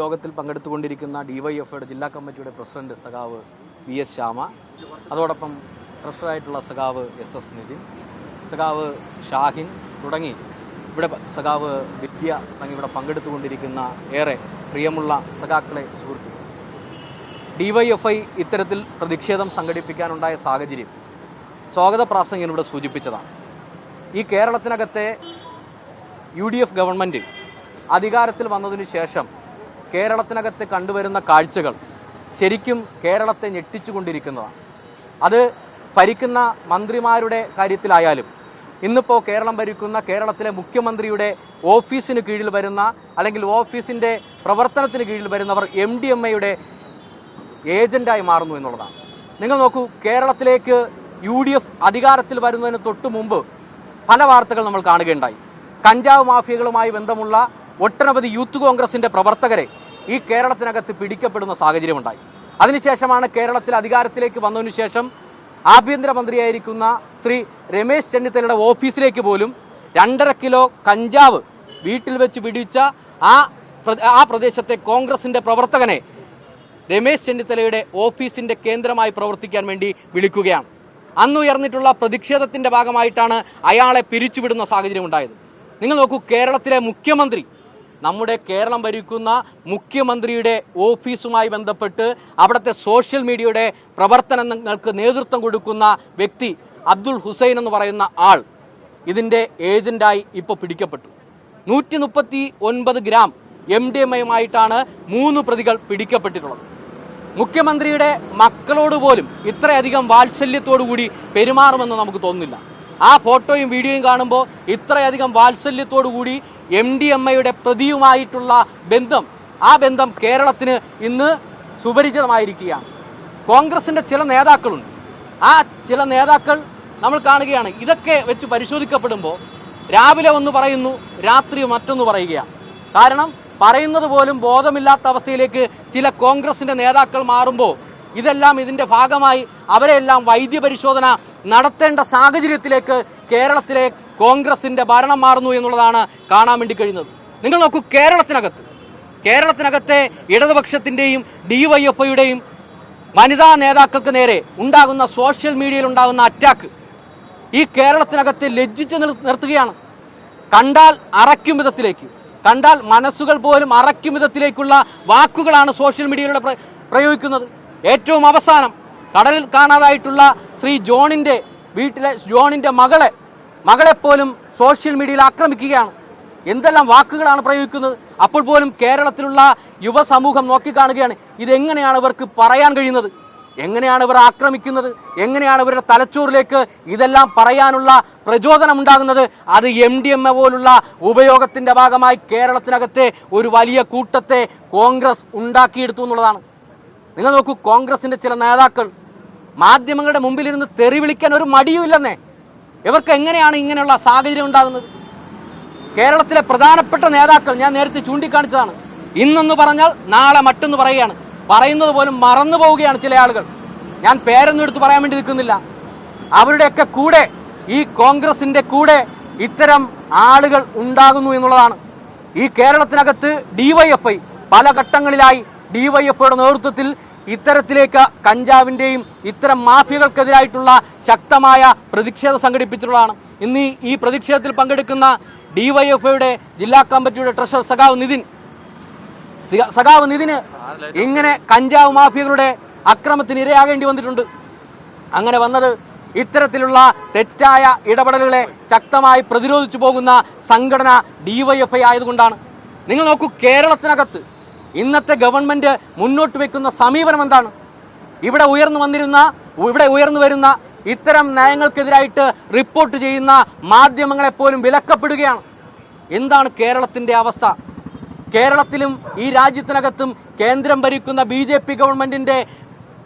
യോഗത്തിൽ പങ്കെടുത്തുകൊണ്ടിരിക്കുന്ന ഡിവൈഎഫ്ഐയുടെ ജില്ലാ കമ്മിറ്റിയുടെ പ്രസിഡന്റ് സഖാവ് വി.എസ്. ശ്യാമ, അതോടൊപ്പം ട്രഷറായിട്ടുള്ള സഖാവ് എസ്.എസ്. നിതിൻ, സഖാവ് ഷാഹിൻ തുടങ്ങി ഇവിടെ സഖാവ് വിദ്യ തുടങ്ങി ഇവിടെ പങ്കെടുത്തുകൊണ്ടിരിക്കുന്ന ഏറെ പ്രിയമുള്ള സഖാക്കളെ സുഹൃത്തുക്കൾ, ഡിവൈഎഫ്ഐ ഇത്തരത്തിൽ പ്രതിഷേധം സംഘടിപ്പിക്കാനുണ്ടായ സാഹചര്യം സ്വാഗത പ്രാസംഗികൻ ഇവിടെ സൂചിപ്പിച്ചതാണ്. ഈ കേരളത്തിനകത്തെ UDF ഗവൺമെൻറ് അധികാരത്തിൽ വന്നതിനു ശേഷം കേരളത്തിനകത്ത് കണ്ടുവരുന്ന കാഴ്ചകൾ ശരിക്കും കേരളത്തെ ഞെട്ടിച്ചുകൊണ്ടിരിക്കുന്നതാണ്. അത് ഭരിക്കുന്ന മന്ത്രിമാരുടെ കാര്യത്തിലായാലും ഇന്നിപ്പോൾ കേരളം ഭരിക്കുന്ന കേരളത്തിലെ മുഖ്യമന്ത്രിയുടെ ഓഫീസിന് കീഴിൽ വരുന്ന അല്ലെങ്കിൽ ഓഫീസിൻ്റെ പ്രവർത്തനത്തിന് കീഴിൽ വരുന്നവർ MDMAയുടെ ഏജൻ്റായി മാറുന്നു എന്നുള്ളതാണ്. നിങ്ങൾ നോക്കൂ, കേരളത്തിലേക്ക് UDF അധികാരത്തിൽ വരുന്നതിന് തൊട്ട് മുമ്പ് പല വാർത്തകൾ നമ്മൾ കാണുകയുണ്ടായി. കഞ്ചാവ് മാഫിയകളുമായി ബന്ധമുള്ള ഒട്ടനവധി യൂത്ത് കോൺഗ്രസിൻ്റെ പ്രവർത്തകരെ ഈ കേരളത്തിനകത്ത് പിടിക്കപ്പെടുന്ന സാഹചര്യമുണ്ടായി. അതിനുശേഷമാണ് കേരളത്തിൽ അധികാരത്തിലേക്ക് വന്നതിനു ശേഷം ആഭ്യന്തരമന്ത്രിയായിരിക്കുന്ന ശ്രീ രമേശ് ചെന്നിത്തലയുടെ ഓഫീസിലേക്ക് പോലും 2.5 കിലോ കഞ്ചാവ് വീട്ടിൽ വെച്ച് പിടിച്ച ആ പ്രദേശത്തെ കോൺഗ്രസിൻ്റെ പ്രവർത്തകനെ രമേശ് ചെന്നിത്തലയുടെ ഓഫീസിൻ്റെ കേന്ദ്രമായി പ്രവർത്തിക്കാൻ വേണ്ടി വിളിക്കുകയാണ്. അന്നുയർന്നിട്ടുള്ള പ്രതിഷേധത്തിൻ്റെ ഭാഗമായിട്ടാണ് അയാളെ പിരിച്ചുവിടുന്ന സാഹചര്യം ഉണ്ടായത്. നിങ്ങൾ നോക്കൂ, കേരളത്തിലെ മുഖ്യമന്ത്രി, നമ്മുടെ കേരളം ഭരിക്കുന്ന മുഖ്യമന്ത്രിയുടെ ഓഫീസുമായി ബന്ധപ്പെട്ട് അവിടുത്തെ സോഷ്യൽ മീഡിയയുടെ പ്രവർത്തനങ്ങൾക്ക് നേതൃത്വം കൊടുക്കുന്ന വ്യക്തി അബ്ദുൾ ഹുസൈൻ എന്ന് പറയുന്ന ആൾ ഇതിൻ്റെ ഏജൻ്റായി ഇപ്പോൾ പിടിക്കപ്പെട്ടു. 139 ഗ്രാം MDMAയുമായിട്ടാണ് 3 പ്രതികൾ പിടിക്കപ്പെട്ടിട്ടുള്ളത്. മുഖ്യമന്ത്രിയുടെ മക്കളോട് പോലും ഇത്രയധികം വാത്സല്യത്തോടു കൂടി പെരുമാറുമെന്ന് നമുക്ക് തോന്നുന്നില്ല. ആ ഫോട്ടോയും വീഡിയോയും കാണുമ്പോൾ ഇത്രയധികം വാത്സല്യത്തോടു കൂടി MDMAയുടെ പ്രതിയുമായിട്ടുള്ള ആ ബന്ധം കേരളത്തിന് ഇന്ന് സുപരിചിതമായിരിക്കുകയാണ്. കോൺഗ്രസിൻ്റെ ചില നേതാക്കളുണ്ട്, ആ ചില നേതാക്കൾ നമ്മൾ കാണുകയാണ്. ഇതൊക്കെ വെച്ച് പരിശോധിക്കപ്പെടുമ്പോൾ രാവിലെ ഒന്ന് പറയുന്നു, രാത്രി മറ്റൊന്ന് പറയുകയാണ്. കാരണം പറയുന്നത് പോലും ബോധമില്ലാത്ത അവസ്ഥയിലേക്ക് ചില കോൺഗ്രസിൻ്റെ നേതാക്കൾ മാറുമ്പോൾ ഇതെല്ലാം ഇതിൻ്റെ ഭാഗമായി അവരെല്ലാം വൈദ്യപരിശോധന നടത്തേണ്ട സാഹചര്യത്തിലേക്ക് കേരളത്തിലെ കോൺഗ്രസിൻ്റെ ഭരണം മാറുന്നു എന്നുള്ളതാണ് കാണാൻ വേണ്ടി കഴിയുന്നത്. നിങ്ങൾ നോക്കൂ, കേരളത്തിനകത്തെ ഇടതുപക്ഷത്തിൻ്റെയും DYFIയുടെയും വനിതാ നേതാക്കൾക്ക് നേരെ ഉണ്ടാകുന്ന സോഷ്യൽ മീഡിയയിൽ ഉണ്ടാകുന്ന അറ്റാക്ക് ഈ കേരളത്തിനകത്തെ ലജ്ജിച്ച് നിർത്തുകയാണ്. കണ്ടാൽ അറയ്ക്കും വിധത്തിലേക്ക്, കണ്ടാൽ മനസ്സുകൾ പോലും അറയ്ക്കും വിധത്തിലേക്കുള്ള വാക്കുകളാണ് സോഷ്യൽ മീഡിയയിലൂടെ പ്രയോഗിക്കുന്നത്. ഏറ്റവും അവസാനം കടലിൽ കാണാതായിട്ടുള്ള ശ്രീ ജോണിൻ്റെ വീട്ടിലെ ജോണിൻ്റെ മകളെപ്പോലും സോഷ്യൽ മീഡിയയിൽ ആക്രമിക്കുകയാണ്. എന്തെല്ലാം വാക്കുകളാണ് പ്രയോഗിക്കുന്നത്. അപ്പോൾ പോലും കേരളത്തിലുള്ള യുവസമൂഹം നോക്കിക്കാണുകയാണ്. ഇതെങ്ങനെയാണ് ഇവർക്ക് പറയാൻ കഴിയുന്നത്? എങ്ങനെയാണ് ഇവർ ആക്രമിക്കുന്നത്? എങ്ങനെയാണ് ഇവരുടെ തലച്ചോറിലേക്ക് ഇതെല്ലാം പറയാനുള്ള പ്രചോദനം ഉണ്ടാകുന്നത്? അത് MDMA പോലുള്ള ഉപയോഗത്തിൻ്റെ ഭാഗമായി കേരളത്തിനകത്തെ ഒരു വലിയ കൂട്ടത്തെ കോൺഗ്രസ് ഉണ്ടാക്കിയെടുത്തു എന്നുള്ളതാണ്. നിങ്ങൾ നോക്കൂ, കോൺഗ്രസിൻ്റെ ചില നേതാക്കൾ മാധ്യമങ്ങളുടെ മുമ്പിലിരുന്ന് തെറി വിളിക്കാൻ ഒരു മടിയുമില്ലെന്നേ. ഇവർക്ക് എങ്ങനെയാണ് ഇങ്ങനെയുള്ള സാഹചര്യം ഉണ്ടാകുന്നത്? കേരളത്തിലെ പ്രധാനപ്പെട്ട നേതാക്കൾ ഞാൻ നേരത്തെ ചൂണ്ടിക്കാണിച്ചതാണ്. ഇന്നൊന്ന് പറഞ്ഞാൽ നാളെ മറ്റൊന്ന് പറയുകയാണ്. പറയുന്നത് പോലും മറന്നു പോവുകയാണ് ചില ആളുകൾ. ഞാൻ പേരൊന്നും എടുത്ത് പറയാൻ വേണ്ടി നിൽക്കുന്നില്ല. അവരുടെയൊക്കെ കൂടെ, ഈ കോൺഗ്രസിൻ്റെ കൂടെ ഇത്തരം ആളുകൾ ഉണ്ടാകുന്നു എന്നുള്ളതാണ്. ഈ കേരളത്തിനകത്ത് DYFI പല ഘട്ടങ്ങളിലായി DYFIയുടെ നേതൃത്വത്തിൽ ഇത്തരത്തിലേക്ക് കഞ്ചാവിൻ്റെയും ഇത്തരം മാഫിയകൾക്കെതിരായിട്ടുള്ള ശക്തമായ പ്രതിഷേധം സംഘടിപ്പിച്ചിട്ടുള്ളതാണ്. ഇന്ന് ഈ പ്രതിഷേധത്തിൽ പങ്കെടുക്കുന്ന DYFIയുടെ ജില്ലാ കമ്മിറ്റിയുടെ ട്രഷറർ സഖാവ് നിതിന് ഇങ്ങനെ കഞ്ചാവ് മാഫിയകളുടെ അക്രമത്തിന് ഇരയാകേണ്ടി വന്നിട്ടുണ്ട്. അങ്ങനെ വന്നത് ഇത്തരത്തിലുള്ള തെറ്റായ ഇടപെടലുകളെ ശക്തമായി പ്രതിരോധിച്ചു പോകുന്ന സംഘടന DYFI ആയതുകൊണ്ടാണ്. നിങ്ങൾ നോക്കൂ, കേരളത്തിനകത്ത് ഇന്നത്തെ ഗവൺമെൻറ് മുന്നോട്ട് വയ്ക്കുന്ന സമീപനം എന്താണ്? ഇവിടെ ഉയർന്നു വരുന്ന ഇത്തരം നയങ്ങൾക്കെതിരായിട്ട് റിപ്പോർട്ട് ചെയ്യുന്ന മാധ്യമങ്ങളെപ്പോലും വിലക്കപ്പെടുകയാണ്. എന്താണ് കേരളത്തിൻ്റെ അവസ്ഥ? കേരളത്തിലും ഈ രാജ്യത്തിനകത്തും കേന്ദ്രം ഭരിക്കുന്ന BJP ഗവൺമെൻറ്റിൻ്റെ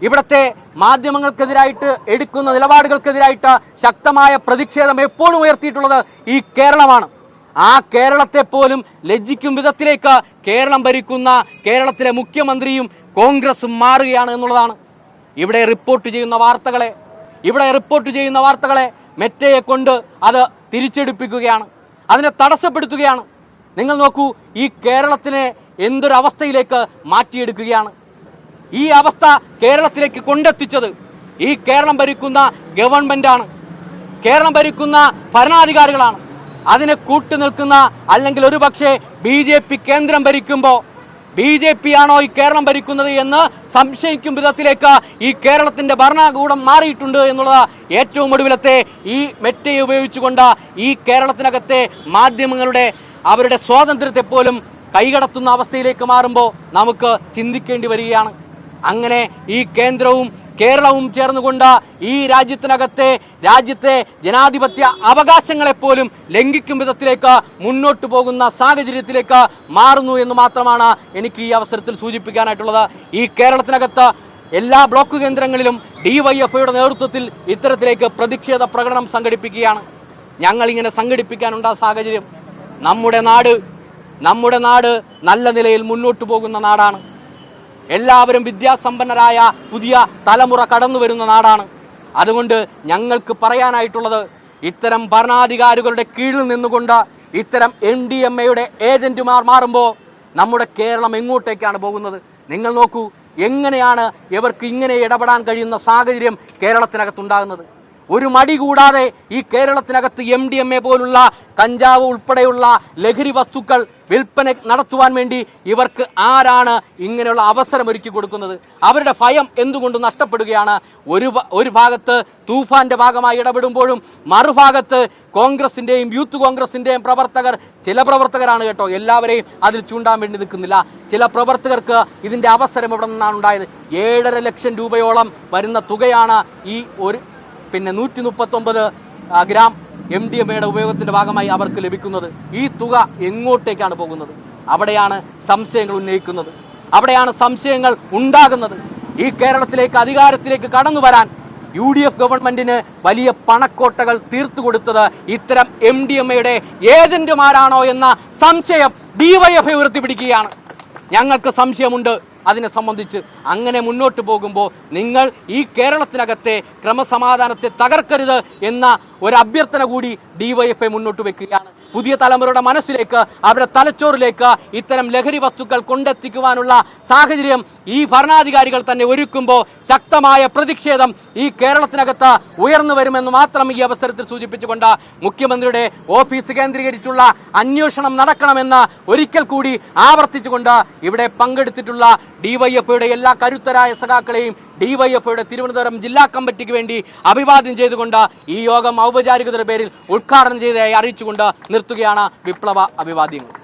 ഇവിടുത്തെ മാധ്യമങ്ങൾക്കെതിരായിട്ട് എടുക്കുന്ന നിലപാടുകൾക്കെതിരായിട്ട് ശക്തമായ പ്രതിഷേധം എപ്പോഴും ഉയർത്തിയിട്ടുള്ളത് ഈ കേരളമാണ്. ആ കേരളത്തെ പോലും ലജ്ജിക്കും വിധത്തിലേക്ക് കേരളം ഭരിക്കുന്ന കേരളത്തിലെ മുഖ്യമന്ത്രിയും കോൺഗ്രസും മാറുകയാണ് എന്നുള്ളതാണ്. ഇവിടെ റിപ്പോർട്ട് ചെയ്യുന്ന വാർത്തകളെ മെറ്റയെ കൊണ്ട് അത് തിരിച്ചെടുപ്പിക്കുകയാണ്, അതിനെ തടസ്സപ്പെടുത്തുകയാണ്. നിങ്ങൾ നോക്കൂ, ഈ കേരളത്തിനെ എന്തൊരവസ്ഥയിലേക്ക് മാറ്റിയെടുക്കുകയാണ്. ഈ അവസ്ഥ കേരളത്തിലേക്ക് കൊണ്ടെത്തിച്ചത് ഈ കേരളം ഭരിക്കുന്ന ഗവൺമെന്റാണ്, കേരളം ഭരിക്കുന്ന ഭരണാധികാരികളാണ്. അതിനെ കൂട്ടുനിൽക്കുന്ന അല്ലെങ്കിൽ ഒരുപക്ഷെ BJP കേന്ദ്രം ഭരിക്കുമ്പോൾ BJP ആണോ ഈ കേരളം ഭരിക്കുന്നത് എന്ന് സംശയിക്കും വിധത്തിലേക്ക് ഈ കേരളത്തിന്റെ ഭരണകൂടം മാറിയിട്ടുണ്ട് എന്നുള്ളത് ഏറ്റവും ഒടുവിലത്തെ ഈ മെറ്റയെ ഉപയോഗിച്ചുകൊണ്ട് ഈ കേരളത്തിനകത്തെ മാധ്യമങ്ങളുടെ അവരുടെ സ്വാതന്ത്ര്യത്തെ പോലും കൈകടത്തുന്ന അവസ്ഥയിലേക്ക് മാറുമ്പോൾ നമുക്ക് ചിന്തിക്കേണ്ടി വരികയാണ്. അങ്ങനെ ഈ കേന്ദ്രവും കേരളവും ചേർന്നുകൊണ്ട് ഈ രാജ്യത്തെ ജനാധിപത്യ അവകാശങ്ങളെപ്പോലും ലംഘിക്കും വിധത്തിലേക്ക് മുന്നോട്ട് പോകുന്ന സാഹചര്യത്തിലേക്ക് മാറുന്നു എന്ന് മാത്രമാണ് എനിക്ക് ഈ അവസരത്തിൽ സൂചിപ്പിക്കാനായിട്ടുള്ളത്. ഈ കേരളത്തിനകത്ത് എല്ലാ ബ്ലോക്ക് കേന്ദ്രങ്ങളിലും DYFIയുടെ നേതൃത്വത്തിൽ ഇത്തരത്തിലേക്ക് പ്രതിഷേധ പ്രകടനം സംഘടിപ്പിക്കുകയാണ്. ഞങ്ങളിങ്ങനെ സംഘടിപ്പിക്കാനുണ്ടായ സാഹചര്യം നമ്മുടെ നാട് നല്ല നിലയിൽ മുന്നോട്ട് പോകുന്ന നാടാണ്. എല്ലാവരും വിദ്യാസമ്പന്നരായ പുതിയ തലമുറ കടന്നു വരുന്ന നാടാണ്. അതുകൊണ്ട് ഞങ്ങൾക്ക് പറയാനായിട്ടുള്ളത് ഇത്തരം ഭരണാധികാരികളുടെ കീഴിൽ നിന്നുകൊണ്ട് ഇത്തരം MDMAയുടെ ഏജന്റുമാർ മാറുമ്പോൾ നമ്മുടെ കേരളം എങ്ങോട്ടേക്കാണ് പോകുന്നത്? നിങ്ങൾ നോക്കൂ, എങ്ങനെയാണ് ഇവർക്ക് ഇങ്ങനെ ഇടപെടാൻ കഴിയുന്ന സാഹചര്യം കേരളത്തിനകത്തുണ്ടാകുന്നത്? ഒരു മടി കൂടാതെ ഈ കേരളത്തിനകത്ത് MDMA പോലുള്ള കഞ്ചാവ് ഉൾപ്പെടെയുള്ള ലഹരി വസ്തുക്കൾ വിൽപ്പന നടത്തുവാൻ വേണ്ടി ഇവർക്ക് ആരാണ് ഇങ്ങനെയുള്ള അവസരം ഒരുക്കി കൊടുക്കുന്നത്? അവരുടെ ഭയം എന്തുകൊണ്ട് നഷ്ടപ്പെടുകയാണ്? ഒരു ഭാഗത്ത് തൂഫാന്റെ ഭാഗമായി ഇടപെടുമ്പോഴും മറുഭാഗത്ത് കോൺഗ്രസിന്റെയും യൂത്ത് കോൺഗ്രസിന്റെയും ചില പ്രവർത്തകരാണ് കേട്ടോ, എല്ലാവരെയും അതിൽ ചൂണ്ടാൻ വേണ്ടി നിൽക്കുന്നില്ല. ചില പ്രവർത്തകർക്ക് ഇതിന്റെ അവസരം ഇവിടെ നിന്നാണ് ഉണ്ടായത്. 7.5 ലക്ഷം രൂപയോളം വരുന്ന തുകയാണ് ഈ 139 ഗ്രാം MDMAയുടെ ഉപയോഗത്തിന്റെ ഭാഗമായി അവർക്ക് ലഭിക്കുന്നത്. ഈ തുക എങ്ങോട്ടേക്കാണ് പോകുന്നത്? അവിടെയാണ് സംശയങ്ങൾ ഉന്നയിക്കുന്നത്, അവിടെയാണ് സംശയങ്ങൾ ഉണ്ടാകുന്നത്. ഈ കേരളത്തിലേക്ക് അധികാരത്തിലേക്ക് കടന്നു വരാൻ UDF ഗവൺമെന്റിന് വലിയ പണക്കോട്ടകൾ തീർത്തു കൊടുത്തത് ഇത്തരം MDMAയുടെ ഏജന്റുമാരാണോ എന്ന സംശയം DYFI ഉയർത്തിപ്പിടിക്കുകയാണ്. ഞങ്ങൾക്ക് സംശയമുണ്ട് അതിനെ സംബന്ധിച്ച്. അങ്ങനെ മുന്നോട്ട് പോകുമ്പോൾ നിങ്ങൾ ഈ കേരളത്തിനകത്തെ ക്രമസമാധാനത്തെ തകർക്കരുത് എന്ന ഒരു അഭ്യർത്ഥന കൂടി DYFI മുന്നോട്ട് വെക്കുകയാണ്. പുതിയ തലമുറയുടെ മനസ്സിലേക്ക്, അവരുടെ തലച്ചോറിലേക്ക് ഇത്തരം ലഹരി വസ്തുക്കൾ കൊണ്ടെത്തിക്കുവാനുള്ള സാഹചര്യം ഈ ഭരണാധികാരികൾ തന്നെ ഒരുക്കുമ്പോൾ ശക്തമായ പ്രതിഷേധം ഈ കേരളത്തിനകത്ത് ഉയർന്നു വരുമെന്ന് മാത്രം ഈ അവസരത്തിൽ സൂചിപ്പിച്ചുകൊണ്ട് മുഖ്യമന്ത്രിയുടെ ഓഫീസ് കേന്ദ്രീകരിച്ചുള്ള അന്വേഷണം നടക്കണമെന്ന് ഒരിക്കൽ കൂടി ആവർത്തിച്ചുകൊണ്ട് ഇവിടെ പങ്കെടുത്തിട്ടുള്ള DYFIയുടെ എല്ലാ കരുത്തരായ സഖാക്കളെയും DYFIയുടെ തിരുവനന്തപുരം ജില്ലാ കമ്മിറ്റിക്ക് വേണ്ടി അഭിവാദ്യം ചെയ്തുകൊണ്ട് ഈ യോഗം ഔപചാരികതയുടെ പേരിൽ ഉദ്ഘാടനം ചെയ്തതായി അറിയിച്ചുകൊണ്ട് നിർത്തുകയാണ് വിപ്ലവ അഭിവാദ്യങ്ങൾ.